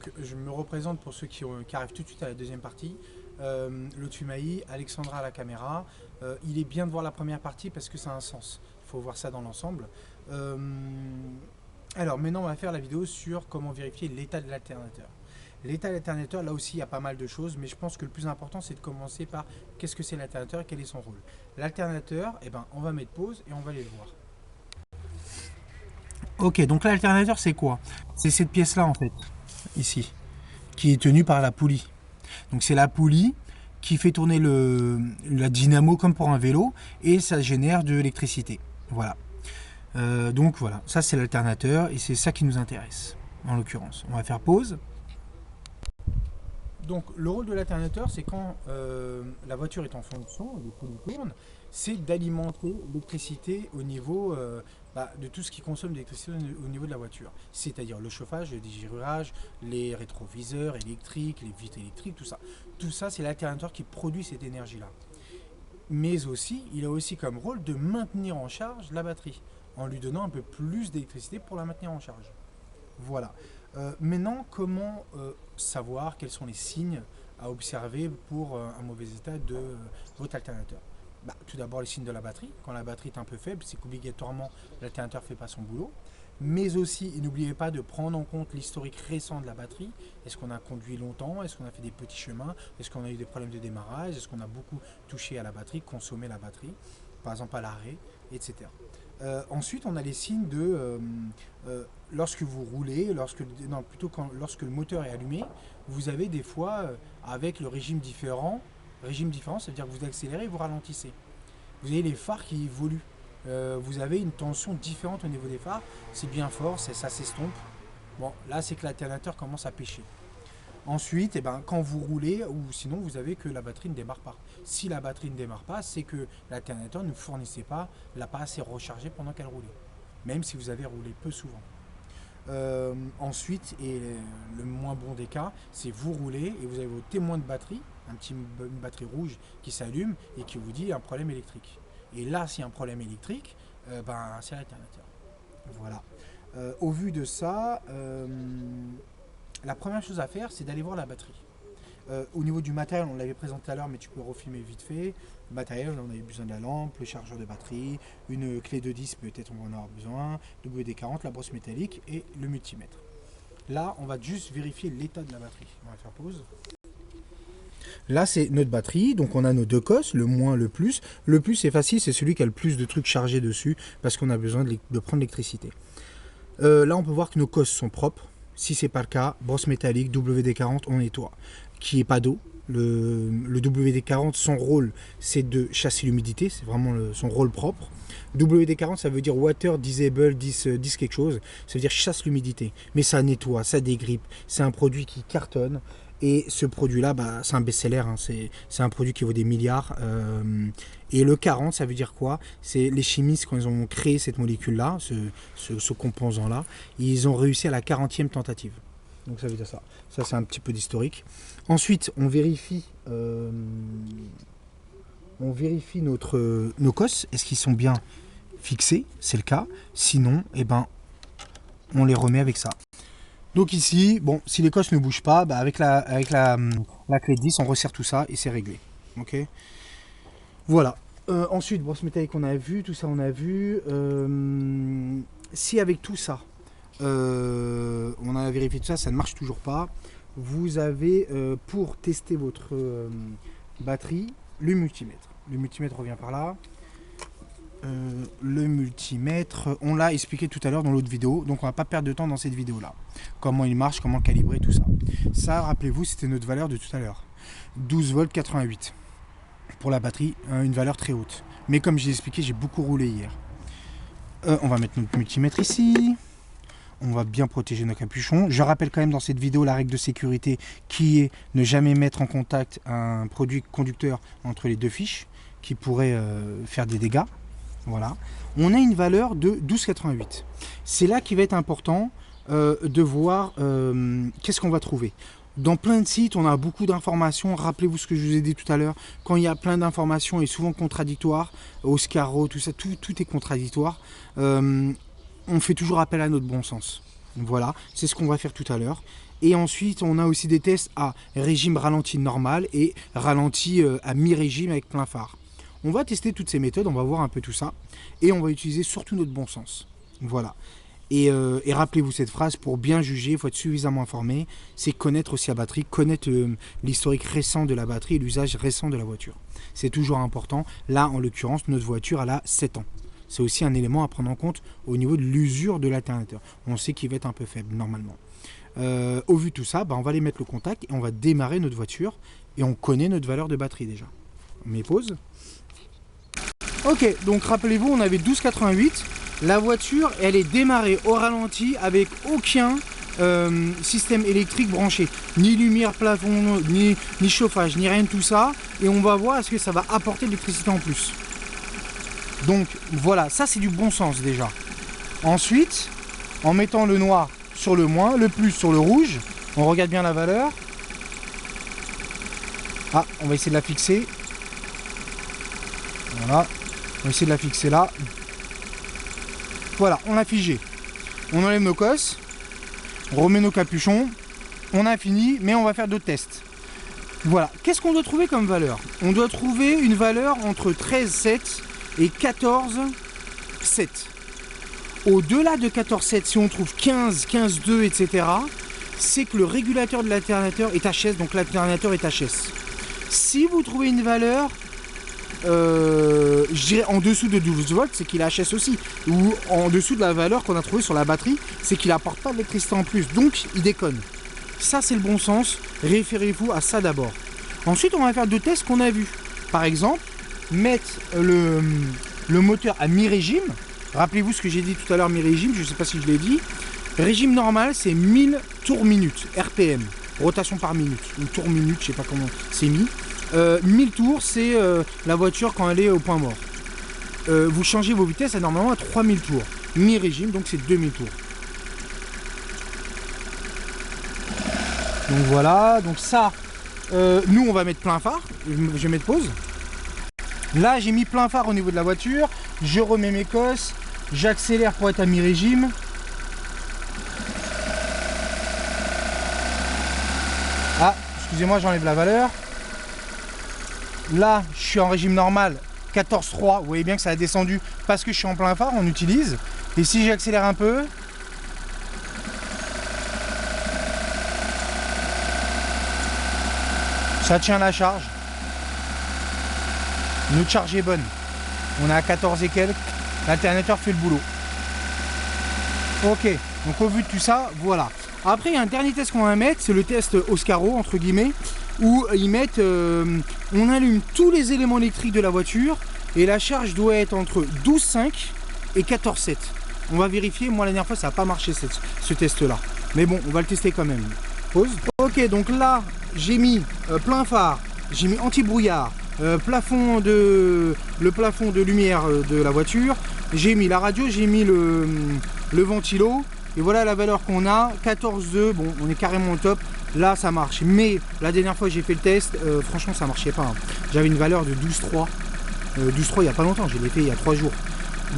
Donc je me représente pour ceux qui arrivent tout de suite à la deuxième partie. Lotfi, Alexandra à la caméra. Il est bien de voir la première partie parce que ça a un sens. Il faut voir ça dans l'ensemble. Alors maintenant on va faire la vidéo sur comment vérifier l'état de l'alternateur. L'état de l'alternateur, là aussi il y a pas mal de choses, mais je pense que le plus important c'est de commencer par qu'est-ce que c'est l'alternateur et quel est son rôle. L'alternateur, eh ben, on va mettre pause et on va aller le voir. Ok, donc l'alternateur c'est quoi? C'est cette pièce là en fait, ici, qui est tenue par la poulie. Donc c'est la poulie qui fait tourner la dynamo comme pour un vélo et ça génère de l'électricité. Voilà. Donc voilà, ça c'est l'alternateur et c'est ça qui nous intéresse en l'occurrence. On va faire pause. Donc le rôle de l'alternateur, c'est quand la voiture est en fonction, les poulies tournent, c'est d'alimenter l'électricité au niveau de tout ce qui consomme d'électricité au niveau de la voiture. C'est-à-dire le chauffage, le dégivrage, les rétroviseurs électriques, les vitres électriques, tout ça. Tout ça, c'est l'alternateur qui produit cette énergie-là. Mais aussi, il a aussi comme rôle de maintenir en charge la batterie, en lui donnant un peu plus d'électricité pour la maintenir en charge. Voilà. Maintenant, comment savoir quels sont les signes à observer pour un mauvais état de votre alternateur? Tout d'abord, les signes de la batterie. Quand la batterie est un peu faible, c'est qu'obligatoirement l'alternateur ne fait pas son boulot. Mais aussi, n'oubliez pas de prendre en compte l'historique récent de la batterie. Est-ce qu'on a conduit longtemps? Est-ce qu'on a fait des petits chemins? Est-ce qu'on a eu des problèmes de démarrage? Est-ce qu'on a beaucoup touché à la batterie, consommé la batterie, par exemple à l'arrêt, etc. Ensuite, on a les signes de lorsque vous roulez, lorsque le moteur est allumé, vous avez des fois, avec le régime différent, ça veut dire que vous accélérez et vous ralentissez. Vous avez les phares qui évoluent. Vous avez une tension différente au niveau des phares. C'est bien fort, ça s'estompe. Bon, là, c'est que l'alternateur commence à pêcher. Ensuite, quand vous roulez, ou sinon vous avez que la batterie ne démarre pas. Si la batterie ne démarre pas, c'est que l'alternateur ne fournissait pas, l'a pas assez rechargé pendant qu'elle roulait. Même si vous avez roulé peu souvent. Ensuite, et le moins bon des cas, c'est vous roulez et vous avez votre témoin de batterie, une batterie rouge qui s'allume et qui vous dit un problème électrique. Et là, s'il y a un problème électrique, c'est l'alternateur. Voilà. Au vu de ça, la première chose à faire, c'est d'aller voir la batterie. Au niveau du matériel, on l'avait présenté tout à l'heure, mais tu peux refilmer vite fait. Le matériel, on avait besoin de la lampe, le chargeur de batterie, une clé de 10, peut-être on va en avoir besoin, WD-40, la brosse métallique et le multimètre. Là, on va juste vérifier l'état de la batterie. On va faire pause. Là, c'est notre batterie, donc on a nos deux cosses, le moins, le plus. Le plus, c'est facile, c'est celui qui a le plus de trucs chargés dessus, parce qu'on a besoin de prendre l'électricité. Là, on peut voir que nos cosses sont propres. Si ce n'est pas le cas, brosse métallique, WD-40, on nettoie. Qu'il n'y ait pas d'eau. Le WD-40, son rôle, c'est de chasser l'humidité. C'est vraiment son rôle propre. WD-40, ça veut dire Water Disable, 10 quelque chose. Ça veut dire chasse l'humidité. Mais ça nettoie, ça dégrippe. C'est un produit qui cartonne. Et ce produit-là, c'est un best-seller. Hein. C'est un produit qui vaut des milliards. Et le 40, ça veut dire quoi? C'est les chimistes, quand ils ont créé cette molécule-là, ce composant-là, ils ont réussi à la 40e tentative. Donc ça veut dire ça. Ça, c'est un petit peu d'historique. Ensuite, on vérifie nos cosses. Est-ce qu'ils sont bien fixés? C'est le cas. Sinon, on les remet avec ça. Donc ici, bon, si les cosses ne bougent pas, avec la clé de 10, on resserre tout ça et c'est réglé. Ok. Voilà. Ensuite, brosse métallique, on a vu, tout ça, on a vu. Si avec tout ça, on a vérifié tout ça, ça ne marche toujours pas, vous avez, pour tester votre batterie, le multimètre. Le multimètre revient par là. Le multimètre, on l'a expliqué tout à l'heure dans l'autre vidéo, donc on va pas perdre de temps dans cette vidéo là. Comment il marche, comment le calibrer, tout ça. Ça, rappelez-vous, c'était notre valeur de tout à l'heure. 12 volts 88. Pour la batterie, une valeur très haute. Mais comme j'ai expliqué, j'ai beaucoup roulé hier. On va mettre notre multimètre ici. On va bien protéger nos capuchons. Je rappelle quand même dans cette vidéo la règle de sécurité qui est ne jamais mettre en contact un produit conducteur entre les deux fiches qui pourrait faire des dégâts. Voilà. On a une valeur de 12,88. C'est là qu'il va être important de voir qu'est-ce qu'on va trouver. Dans plein de sites, on a beaucoup d'informations. Rappelez-vous ce que je vous ai dit tout à l'heure. Quand il y a plein d'informations et souvent contradictoires, Oscaro, tout ça, tout est contradictoire. On fait toujours appel à notre bon sens. Voilà, c'est ce qu'on va faire tout à l'heure. Et ensuite, on a aussi des tests à régime ralenti normal et ralenti à mi-régime avec plein phare. On va tester toutes ces méthodes, on va voir un peu tout ça. Et on va utiliser surtout notre bon sens. Voilà. Et rappelez-vous cette phrase, pour bien juger, il faut être suffisamment informé. C'est connaître aussi la batterie, connaître l'historique récent de la batterie et l'usage récent de la voiture. C'est toujours important. Là, en l'occurrence, notre voiture, elle a 7 ans. C'est aussi un élément à prendre en compte au niveau de l'usure de l'alternateur. On sait qu'il va être un peu faible, normalement. Au vu de tout ça, on va aller mettre le contact et on va démarrer notre voiture. Et on connaît notre valeur de batterie déjà. On met pause. Ok, donc rappelez-vous, on avait 12,88. La voiture, elle est démarrée au ralenti avec aucun système électrique branché. Ni lumière plafond, ni chauffage, ni rien de tout ça. Et on va voir est-ce que ça va apporter de l'électricité en plus. Donc voilà, ça c'est du bon sens déjà. Ensuite, en mettant le noir sur le moins, le plus sur le rouge, on regarde bien la valeur. Ah, on va essayer de la fixer. Voilà, on va essayer de la fixer là. Voilà, on l'a figé. On enlève nos cosses, on remet nos capuchons. On a fini, mais on va faire d'autres tests. Voilà, qu'est-ce qu'on doit trouver comme valeur? On doit trouver une valeur entre 13,7 et 14,7. Au-delà de 14,7, si on trouve 15, 15,2, etc., c'est que le régulateur de l'alternateur est HS, donc l'alternateur est HS. Si vous trouvez une valeur, je dirais en dessous de 12 volts, c'est qu'il est HS aussi. Ou en dessous de la valeur qu'on a trouvée sur la batterie, c'est qu'il n'apporte pas d'électricité en plus. Donc, il déconne. Ça, c'est le bon sens. Référez-vous à ça d'abord. Ensuite, on va faire deux tests qu'on a vus. Par exemple, mettre le moteur à mi-régime. Rappelez-vous ce que j'ai dit tout à l'heure, mi-régime, je ne sais pas si je l'ai dit. Régime normal, c'est 1000 tours minute, RPM, rotation par minute, ou tour minute, je ne sais pas comment c'est mis. 1000 tours, c'est la voiture quand elle est au point mort. Vous changez vos vitesses à normalement à 3000 tours. Mi-régime, donc c'est 2000 tours. Donc voilà, donc ça, nous on va mettre plein phare, je vais mettre pause. Là j'ai mis plein phare au niveau de la voiture, je remets mes cosses, j'accélère pour être à mi-régime. Ah, excusez-moi, j'enlève la valeur. Là, je suis en régime normal, 14,3. Vous voyez bien que ça a descendu parce que je suis en plein phare, on utilise. Et si j'accélère un peu, ça tient la charge. Notre charge est bonne. On est à 14 et quelques. L'alternateur fait le boulot. Ok, donc au vu de tout ça, voilà. Après, il y a un dernier test qu'on va mettre, c'est le test Oscaro, entre guillemets, où ils mettent, on allume tous les éléments électriques de la voiture et la charge doit être entre 12,5 et 14,7. On va vérifier, moi la dernière fois ça n'a pas marché ce test-là. Mais bon, on va le tester quand même. Pause. Ok, donc là, j'ai mis plein phare, j'ai mis anti-brouillard, le plafond de lumière de la voiture, j'ai mis la radio, j'ai mis le ventilo. Et voilà la valeur qu'on a, 14,2, bon on est carrément au top, là ça marche. Mais la dernière fois que j'ai fait le test, franchement ça marchait pas. Hein. J'avais une valeur de 12,3, 12,3 il n'y a pas longtemps, je l'ai fait il y a 3 jours.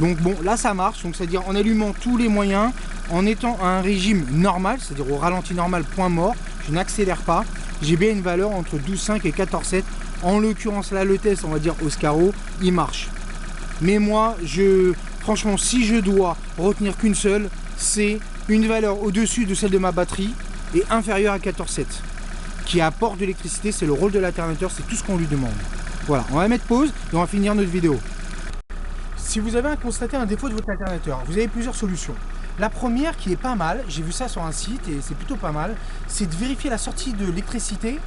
Donc bon, là ça marche, donc c'est-à-dire en allumant tous les moyens, en étant à un régime normal, c'est-à-dire au ralenti normal, point mort, je n'accélère pas, j'ai bien une valeur entre 12,5 et 14,7. En l'occurrence là le test, on va dire Oscaro, il marche. Mais moi, franchement, si je dois retenir qu'une seule, c'est une valeur au-dessus de celle de ma batterie et inférieure à 14,7 qui apporte de l'électricité. C'est le rôle de l'alternateur, c'est tout ce qu'on lui demande. Voilà, on va mettre pause et on va finir notre vidéo. Si vous avez constaté un défaut de votre alternateur, vous avez plusieurs solutions. La première qui est pas mal, j'ai vu ça sur un site et c'est plutôt pas mal, c'est de vérifier la sortie de l'électricité,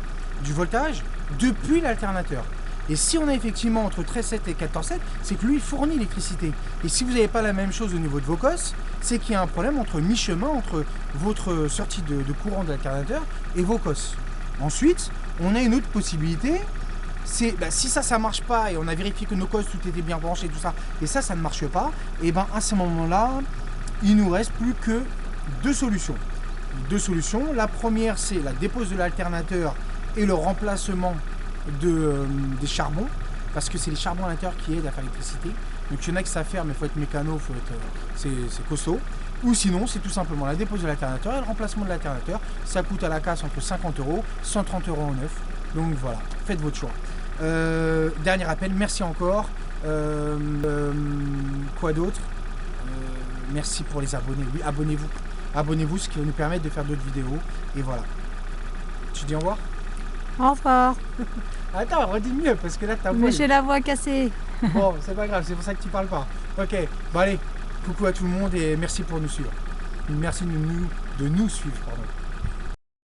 du voltage, depuis l'alternateur. Et si on a effectivement entre 13,7 et 14,7, c'est que lui il fournit l'électricité. Et si vous n'avez pas la même chose au niveau de vos cosses, c'est qu'il y a un problème entre mi-chemin, entre votre sortie de courant de l'alternateur et vos cosses. Ensuite, on a une autre possibilité, c'est si ça marche pas et on a vérifié que nos cosses tout était bien branché, tout ça, et ça ne marche pas, et ben à ce moment-là, il nous reste plus que deux solutions. La première, c'est la dépose de l'alternateur et le remplacement des charbons, parce que c'est les charbons à l'intérieur qui aident à faire l'électricité. Donc il y en a qui savent faire, mais il faut être mécano, c'est costaud. Ou sinon, c'est tout simplement la dépose de l'alternateur et le remplacement de l'alternateur. Ça coûte à la casse entre 50 euros, 130 euros en neuf. Donc voilà, faites votre choix. Dernier appel, merci encore. Quoi d'autre? Merci pour les abonnés. Oui, abonnez-vous. Abonnez-vous, ce qui va nous permettre de faire d'autres vidéos. Et voilà. Tu dis au revoir? Au revoir. Attends, redis mieux, parce que là, ta voix... Mais j'ai la voix cassée. Bon, c'est pas grave, c'est pour ça que tu parles pas. Ok, bon allez, coucou à tout le monde et merci pour nous suivre. Merci de nous suivre, pardon.